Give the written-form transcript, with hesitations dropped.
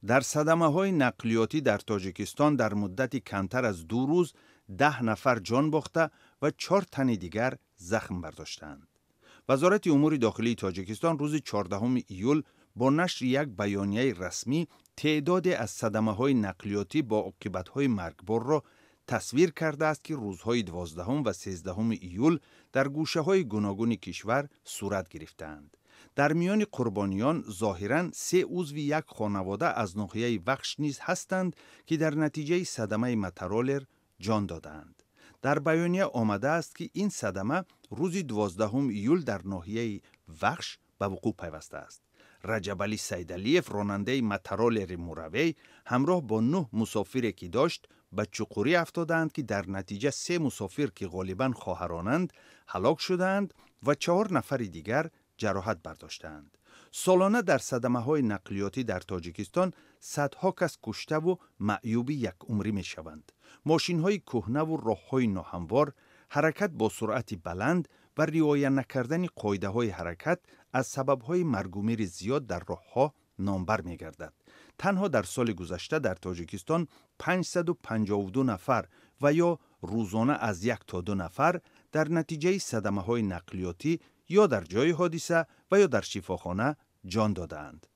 در صدمه‌های نقلیاتی در تاجیکستان در مدت کمتر از 2 روز 10 نفر جان باخته و 4 تن دیگر زخم برداشتند. وزارت امور داخلی تاجیکستان روز 14 ایول با نشر یک بیانیه رسمی تعداد از صدمه‌های نقلیاتی با عاقبت‌های مرگبار را تصویر کرده است که روزهای 12 و 13 ایول در گوشه‌های گوناگون کشور صورت گرفتند. در میان قربانیان ظاهراً 3 عضو یک خانواده از ناحیه وخش نیز هستند که در نتیجه صدمه مترولر جان دادند. در بیانیه آمده است که این صدمه روز 12 ایول در ناحیه وخش به وقوع پیوسته است. رجب علی سیدعلیف راننده مترولر موروی همراه با 9 مسافری که داشت به چقوری افتادند که در نتیجه 3 مسافر که غالباً خواهرانند هلاک شدند و 4 نفر دیگر جراحت برداشتند. سالانه در صدمه‌های نقلیاتی در تاجیکستان صدها کس کشته و معیوب یک عمری می شوند. ماشین‌های کهنه و راه‌های ناهموار، حرکت با سرعت بلند و رعایت نکردن قاعده‌های حرکت از سبب‌های مرگ و میر زیاد در راه‌ها نامبر می‌گردد. تنها در سال گذشته در تاجیکستان 552 نفر و یا روزانه از 1 تا 2 نفر در نتیجه صدمه‌های نقلیاتی یا در جای حادثه و یا در شفاخانه جان دادند.